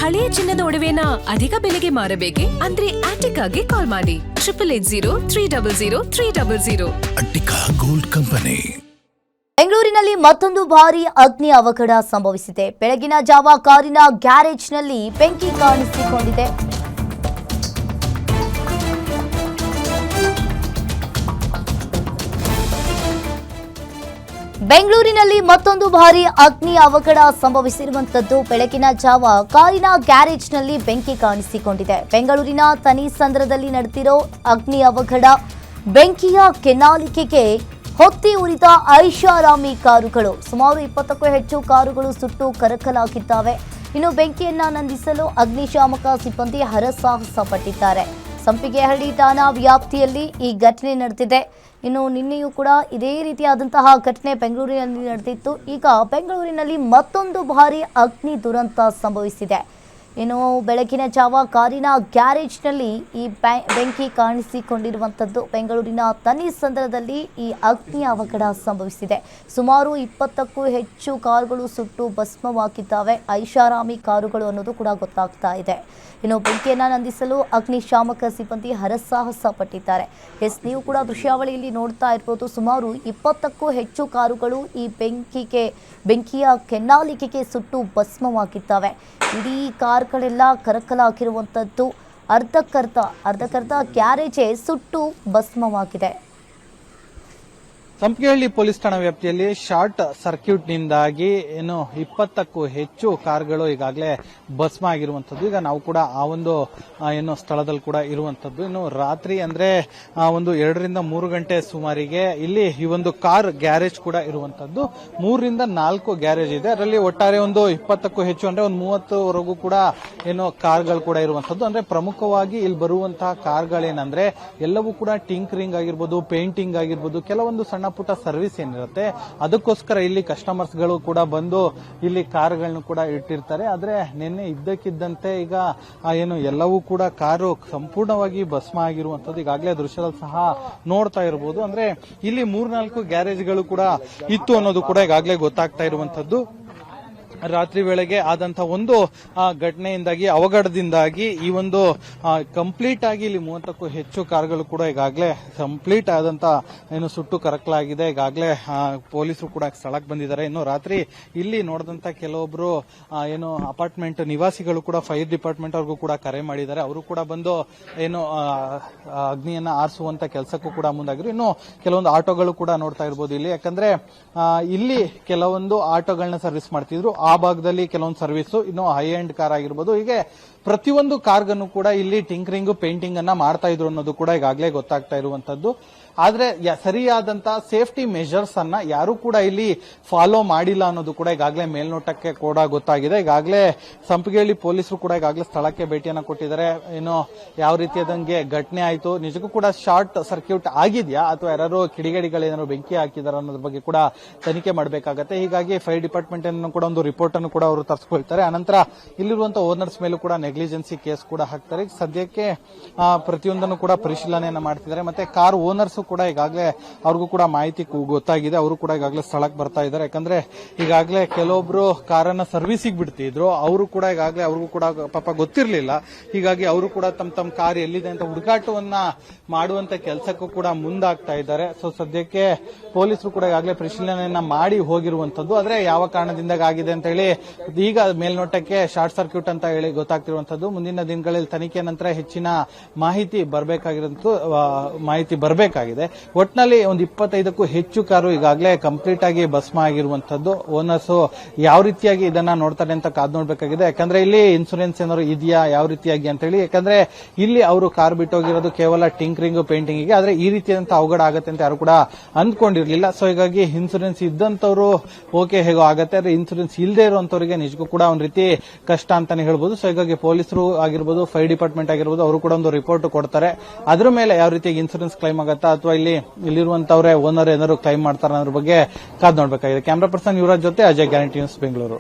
ಹಳೆಯ ಚಿನ್ನದ ಒಡವೆನ ಅಧಿಕ ಬೆಲೆಗೆ ಮಾರಬೇಕೆ ಅಂದ್ರೆ ಆಟಿಕಾಗೆ ಕಾಲ್ ಮಾಡಿ 8880300300. Attica gold company. ಬೆಂಗಳೂರಿನಲ್ಲಿ ಮತ್ತೊಂದು ಭಾರೀ ಅಗ್ನಿ ಅವಘಡ ಸಂಭವಿಸಿದೆ. ಬೆಳಗಿನ ಜಾವ ಕಾರಿನ ಗ್ಯಾರೇಜ್ನಲ್ಲಿ ಬೆಂಕಿ ಕಾಣಿಸಿಕೊಂಡಿದೆ. ಬೆಂಗಳೂರಿನಲ್ಲಿ ಮತ್ತೊಂದು ಭಾರೀ ಅಗ್ನಿ ಅವಘಡ ಸಂಭವಿಸಿರುವಂತದ್ದು. ಬೆಳಗಿನ ಜಾವ ಕಾರಿನ ಗ್ಯಾರೇಜ್ನಲ್ಲಿ ಬೆಂಕಿ ಕಾಣಿಸಿಕೊಂಡಿದೆ. ಬೆಂಗಳೂರಿನ ತನಿಸಂದ್ರದಲ್ಲಿ ನಡೆದಿರೋ ಅಗ್ನಿ ಅವಘಡ. ಬೆಂಕಿಯ ಕೆನ್ನಾಲಿಕೆಗೆ ಹೊತ್ತಿ ಉರಿದ ಐಷಾರಾಮಿ ಕಾರುಗಳು, ಸುಮಾರು 20ಕ್ಕೂ ಹೆಚ್ಚು ಕಾರುಗಳು ಸುಟ್ಟು ಕರಕಲಾಗಿದ್ದಾವೆ. ಇನ್ನು ಬೆಂಕಿಯನ್ನ ನಂದಿಸಲು ಅಗ್ನಿಶಾಮಕ ಸಿಬ್ಬಂದಿ ಹರಸಾಹಸ ಪಟ್ಟಿದ್ದಾರೆ. ಸಂಪಿಗೆಹಳ್ಳಿ ಠಾಣಾ ವ್ಯಾಪ್ತಿಯಲ್ಲಿ ಈ ಘಟನೆ ನಡೆದಿದೆ. ಇನ್ನು ನಿನ್ನೆಯೂ ಕೂಡ ಇದೇ ರೀತಿಯಾದಂತಹ ಘಟನೆ ಬೆಂಗಳೂರಿನಲ್ಲಿ ನಡೆದಿತ್ತು. ಈಗ ಬೆಂಗಳೂರಿನಲ್ಲಿ ಮತ್ತೊಂದು ಭಾರಿ ಅಗ್ನಿ ದುರಂತ ಸಂಭವಿಸಿದೆ. ಇನ್ನು ಬೆಳಗಿನ ಜಾವ ಕಾರಿನ ಗ್ಯಾರೇಜ್ನಲ್ಲಿ ಈ ಬೆಂಕಿ ಕಾಣಿಸಿಕೊಂಡಿರುವಂಥದ್ದು. ಬೆಂಗಳೂರಿನ ತನಿಸಂದ್ರದಲ್ಲಿ ಈ ಅಗ್ನಿ ಅವಘಡ ಸಂಭವಿಸಿದೆ. ಸುಮಾರು 20ಕ್ಕೂ ಹೆಚ್ಚು ಕಾರುಗಳು ಸುಟ್ಟು ಭಸ್ಮವಾಗಿದ್ದಾವೆ. ಐಷಾರಾಮಿ ಕಾರುಗಳು ಅನ್ನೋದು ಕೂಡ ಗೊತ್ತಾಗ್ತಾ ಇದೆ. ಇನ್ನು ಬೆಂಕಿಯನ್ನು ನಂದಿಸಲು ಅಗ್ನಿಶಾಮಕ ಸಿಬ್ಬಂದಿ ಹರಸಾಹಸ ಪಟ್ಟಿದ್ದಾರೆ. ನೀವು ಕೂಡ ದೃಶ್ಯಾವಳಿಯಲ್ಲಿ ನೋಡ್ತಾ ಇರ್ಬೋದು. ಸುಮಾರು 20ಕ್ಕೂ ಹೆಚ್ಚು ಕಾರುಗಳು ಈ ಬೆಂಕಿಯ ಕೆನ್ನಾಲಿಕೆಗೆ ಸುಟ್ಟು ಭಸ್ಮವಾಗಿದ್ದಾವೆ. ಇಡೀ ಕಾರ್ಗಳೆಲ್ಲ ಕರಕಲಾಗಿರುವಂಥದ್ದು. ಅರ್ಧಕ್ಕರ್ಧ ಗ್ಯಾರೇಜೇ ಸುಟ್ಟು ಭಸ್ಮವಾಗಿದೆ. ಸಂಪಿಗೆಹಳ್ಳಿ ಪೊಲೀಸ್ ಠಾಣಾ ವ್ಯಾಪ್ತಿಯಲ್ಲಿ ಶಾರ್ಟ್ ಸರ್ಕ್ಯೂಟ್ ನಿಂದಾಗಿ 20ಕ್ಕೂ ಹೆಚ್ಚು ಕಾರ್ಗಳು ಈಗಾಗಲೇ ಭಸ್ಮ ಆಗಿರುವಂತದ್ದು. ಈಗ ನಾವು ಕೂಡ ಆ ಒಂದು ಸ್ಥಳದಲ್ಲಿ ಕೂಡ ಇರುವಂತದ್ದು. ಇನ್ನು ರಾತ್ರಿ ಅಂದ್ರೆ 2 ರಿಂದ 3 ಗಂಟೆ ಸುಮಾರಿಗೆ ಇಲ್ಲಿ ಈ ಒಂದು ಕಾರ್ ಗ್ಯಾರೇಜ್ ಕೂಡ ಇರುವಂತದ್ದು. 3 ರಿಂದ 4 ಗ್ಯಾರೇಜ್ ಇದೆ. ಅದರಲ್ಲಿ ಒಟ್ಟಾರೆ 20ಕ್ಕೂ ಹೆಚ್ಚು ಅಂದ್ರೆ 30ವರೆಗೂ ಕೂಡ ಕಾರ್ಗಳು ಕೂಡ ಇರುವಂತದ್ದು. ಅಂದ್ರೆ ಪ್ರಮುಖವಾಗಿ ಇಲ್ಲಿ ಬರುವಂತಹ ಕಾರ್ಗಳೇನಂದ್ರೆ ಎಲ್ಲವೂ ಕೂಡ ಟಿಂಕರಿಂಗ್ ಆಗಿರ್ಬೋದು, ಪೇಂಟಿಂಗ್ ಆಗಿರ್ಬೋದು, ಕೆಲವೊಂದು ಸಣ್ಣ ಪುಟ್ಟ ಸರ್ವಿಸ್ ಏನಿರುತ್ತೆ ಅದಕ್ಕೋಸ್ಕರ ಇಲ್ಲಿ ಕಸ್ಟಮರ್ಸ್ ಗಳು ಕೂಡ ಬಂದು ಇಲ್ಲಿ ಕಾರುಗಳನ್ನು ಕೂಡ ಇಟ್ಟಿರ್ತಾರೆ. ಆದ್ರೆ ನಿನ್ನೆ ಇದ್ದಕ್ಕಿದ್ದಂತೆ ಈಗ ಎಲ್ಲವೂ ಕೂಡ ಕಾರು ಸಂಪೂರ್ಣವಾಗಿ ಭಸ್ಮ ಆಗಿರುವಂತದ್ದು ಈಗಾಗಲೇ ದೃಶ್ಯದಲ್ಲಿ ಸಹ ನೋಡ್ತಾ ಇರಬಹುದು. ಅಂದ್ರೆ ಇಲ್ಲಿ 3-4 ಗ್ಯಾರೇಜ್ಗಳು ಕೂಡ ಇತ್ತು ಅನ್ನೋದು ಕೂಡ ಈಗಾಗಲೇ ಗೊತ್ತಾಗ್ತಾ ಇರುವಂತದ್ದು. ರಾತ್ರಿ ವೇಳೆಗೆ ಆದಂತಹ ಒಂದು ಘಟನೆಯಿಂದಾಗಿ ಅವಘಡದಿಂದಾಗಿ ಈ ಒಂದು ಕಂಪ್ಲೀಟ್ ಆಗಿ ಇಲ್ಲಿ 30ಕ್ಕೂ ಹೆಚ್ಚು ಕಾರ್ಗಳು ಕೂಡ ಈಗಾಗಲೇ ಕಂಪ್ಲೀಟ್ ಆದಂತ ಸುಟ್ಟು ಕರಕಲಾಗಿದೆ. ಈಗಾಗಲೇ ಪೊಲೀಸರು ಕೂಡ ಸ್ಥಳಕ್ಕೆ ಬಂದಿದ್ದಾರೆ. ಇನ್ನು ರಾತ್ರಿ ಇಲ್ಲಿ ನೋಡಿದಂತ ಕೆಲವೊಬ್ರು ಅಪಾರ್ಟ್ಮೆಂಟ್ ನಿವಾಸಿಗಳು ಕೂಡ ಫೈರ್ ಡಿಪಾರ್ಟ್ಮೆಂಟ್ ಅವ್ರಿಗೂ ಕೂಡ ಕರೆ ಮಾಡಿದ್ದಾರೆ. ಅವರು ಕೂಡ ಬಂದು ಅಗ್ನಿಯನ್ನ ಆರಿಸುವಂತ ಕೆಲಸಕ್ಕೂ ಕೂಡ ಮುಂದಾಗಿರು. ಇನ್ನು ಕೆಲವೊಂದು ಆಟೋಗಳು ಕೂಡ ನೋಡ್ತಾ ಇರಬಹುದು ಇಲ್ಲಿ. ಯಾಕಂದ್ರೆ ಇಲ್ಲಿ ಕೆಲವೊಂದು ಆಟೋಗಳನ್ನ ಸರ್ವಿಸ್ ಮಾಡ್ತಿದ್ರು. ಆ ಭಾಗದಲ್ಲಿ ಕೆಲವೊಂದು ಸರ್ವಿಸ್, ಇನ್ನು ಹೈ ಎಂಡ್ ಕಾರ್ ಆಗಿರ್ಬೋದು, ಹೀಗೆ ಪ್ರತಿಯೊಂದು ಕಾರ್ಗನ್ನು ಕೂಡ ಇಲ್ಲಿ ಟಿಂಕರಿಂಗ್ ಪೇಂಟಿಂಗ್ ಅನ್ನ ಮಾಡ್ತಾ ಇದ್ರು ಅನ್ನೋದು ಕೂಡ ಈಗಾಗಲೇ ಗೊತ್ತಾಗ್ತಾ ಇರುವಂತದ್ದು. ಆದ್ರೆ ಸರಿಯಾದಂತ ಸೇಫ್ಟಿ ಮೆಜರ್ಸ್ ಅನ್ನ ಯಾರು ಕೂಡ ಇಲ್ಲಿ ಫಾಲೋ ಮಾಡಿಲ್ಲ ಅನ್ನೋದು ಕೂಡ ಈಗಾಗಲೇ ಮೇಲ್ನೋಟಕ್ಕೆ ಕೂಡ ಗೊತ್ತಾಗಿದೆ. ಈಗಾಗಲೇ ಸಂಪಿಗೆಹಳ್ಳಿ ಪೊಲೀಸರು ಕೂಡ ಈಗಾಗಲೇ ಸ್ಥಳಕ್ಕೆ ಭೇಟಿಯನ್ನ ಕೊಟ್ಟಿದ್ದಾರೆ. ಯಾವ ರೀತಿಯಾದಂಗೆ ಘಟನೆ ಆಯ್ತು, ನಿಜಕ್ಕೂ ಕೂಡ ಶಾರ್ಟ್ ಸರ್ಕ್ಯೂಟ್ ಆಗಿದ್ಯಾ ಅಥವಾ ಯಾರು ಕಿಡಿಗೇಡಿಗಳೇನಾದ್ರು ಬೆಂಕಿ ಹಾಕಿದಾರ ಅನ್ನೋದ್ರ ಬಗ್ಗೆ ಕೂಡ ತನಿಖೆ ಮಾಡಬೇಕಾಗತ್ತೆ. ಹೀಗಾಗಿ ಫೈರ್ ಡಿಪಾರ್ಟ್ಮೆಂಟ್ ಅನ್ನು ಕೂಡ ಒಂದು ರಿಪೋರ್ಟ್ ಅನ್ನು ಕೂಡ ಅವರು ತರಿಸ್ಕೊಳ್ತಾರೆ. ಅನಂತರ ಇಲ್ಲಿರುವಂತಹ ಓನರ್ಸ್ ಮೇಲೂ ಕೂಡ ನೆಗ್ಲಿಜೆನ್ಸಿ ಕೇಸ್ ಕೂಡ ಹಾಕ್ತಾರೆ. ಸದ್ಯಕ್ಕೆ ಪ್ರತಿಯೊಂದನ್ನು ಕೂಡ ಪರಿಶೀಲನೆಯನ್ನ ಮಾಡ್ತಿದ್ದಾರೆ. ಮತ್ತೆ ಕಾರ್ ಓನರ್ಸ್ ಕೂಡ ಈಗಾಗಲೇ ಅವ್ರಿಗೂ ಕೂಡ ಮಾಹಿತಿ ಗೊತ್ತಾಗಿದೆ. ಅವರು ಕೂಡ ಈಗಾಗಲೇ ಸ್ಥಳಕ್ಕೆ ಬರ್ತಾ ಇದ್ದಾರೆ. ಯಾಕಂದ್ರೆ ಈಗಾಗಲೇ ಕೆಲವೊಬ್ರು ಕಾರನ್ನ ಸರ್ವಿಸಿಗೆ ಬಿಡ್ತಿದ್ರು. ಅವರು ಕೂಡ ಈಗಾಗಲೇ ಅವ್ರಿಗೂ ಕೂಡ ಪಾಪ ಗೊತ್ತಿರಲಿಲ್ಲ. ಹೀಗಾಗಿ ಅವರು ಕೂಡ ತಮ್ಮ ಕಾರ್ ಎಲ್ಲಿದೆ ಅಂತ ಹುಡುಕಾಟವನ್ನ ಮಾಡುವಂತ ಕೆಲಸಕ್ಕೂ ಕೂಡ ಮುಂದಾಗ್ತಾ ಇದ್ದಾರೆ. ಸೊ ಸದ್ಯಕ್ಕೆ ಪೊಲೀಸರು ಕೂಡ ಈಗಾಗಲೇ ಪರಿಶೀಲನೆಯನ್ನ ಮಾಡಿ ಹೋಗಿರುವಂತದ್ದು. ಆದ್ರೆ ಯಾವ ಕಾರಣದಿಂದ ಆಗಿದೆ ಅಂತ ಹೇಳಿ ಈಗ ಮೇಲ್ನೋಟಕ್ಕೆ ಶಾರ್ಟ್ ಸರ್ಕ್ಯೂಟ್ ಅಂತ ಹೇಳಿ ಗೊತ್ತಾಗ್ತಿರುವಂತದ್ದು. ಮುಂದಿನ ದಿನಗಳಲ್ಲಿ ತನಿಖೆ ನಂತರ ಹೆಚ್ಚಿನ ಮಾಹಿತಿ ಬರಬೇಕಾಗಿದೆ. ಒಟ್ನಲ್ಲಿ 25ಕ್ಕೂ ಹೆಚ್ಚು ಕಾರು ಈಗಾಗಲೇ ಕಂಪ್ಲೀಟ್ ಆಗಿ ಭಸ್ಮ ಆಗಿರುವಂತದ್ದು. ಓನರ್ಸ್ ಯಾವ ರೀತಿಯಾಗಿ ಇದನ್ನ ನೋಡ್ತಾರೆ ಅಂತ ಕಾದ್ ನೋಡ್ಬೇಕಾಗಿದೆ. ಯಾಕಂದ್ರೆ ಇಲ್ಲಿ ಇನ್ಸೂರೆನ್ಸ್ ಏನಾದ್ರು ಇದೆಯಾ, ಯಾವ ರೀತಿಯಾಗಿ ಅಂತ ಹೇಳಿ. ಯಾಕಂದ್ರೆ ಇಲ್ಲಿ ಅವರು ಕಾರ್ ಬಿಟ್ಟೋಗಿರೋದು ಕೇವಲ ಟಿಂಕರಿಂಗ್ ಪೇಂಟಿಂಗ್ ಗೆ. ಆದ್ರೆ ಈ ರೀತಿಯಾದಂತ ಅವಘಡ ಆಗತ್ತೆ ಅಂತ ಯಾರು ಕೂಡ ಅಂದ್ಕೊಂಡಿರ್ಲಿಲ್ಲ. ಸೊ ಹೀಗಾಗಿ ಇನ್ಸೂರೆನ್ಸ್ ಇದ್ದಂತವ್ರು ಓಕೆ ಹೇಗೋ ಆಗತ್ತೆ, ಆದ್ರೆ ಇನ್ಸೂರೆನ್ಸ್ ಇಲ್ಲದೆ ಇರುವಂತವರಿಗೆ ನಿಜಕ್ಕೂ ಕೂಡ ಒಂದ್ ರೀತಿ ಕಷ್ಟ ಅಂತಾನೆ ಹೇಳ್ಬೋದು. ಸೊ ಹೀಗಾಗಿ ಪೊಲೀಸರು ಆಗಿರ್ಬೋದು, ಫೈರ್ ಡಿಪಾರ್ಟ್ಮೆಂಟ್ ಆಗಿರ್ಬೋದು, ಅವರು ಕೂಡ ಒಂದು ರಿಪೋರ್ಟ್ ಕೊಡ್ತಾರೆ. ಅದ್ರ ಮೇಲೆ ಯಾವ ರೀತಿಯಾಗಿ ಇನ್ಸೂರೆನ್ಸ್ ಕ್ಲೈಮ್ ಆಗತ್ತಾ ಅಥವಾ ಇಲ್ಲಿರುವಂತವರೇ ಓನರ್ ಏನಾದ್ರು ಕ್ಲೈಮ್ ಮಾಡ್ತಾರ ಅನ್ನೋದ್ರ ಬಗ್ಗೆ ಕಾದ್ ನೋಡ್ಬೇಕಾಗಿದೆ. ಕ್ಯಾಮರಾ ಪರ್ಸನ್ ಯುವರಾಜ್ ಜೊತೆ ಅಜಯ್, ಗ್ಯಾರಂಟಿ ನ್ಯೂಸ್, ಬೆಂಗಳೂರು.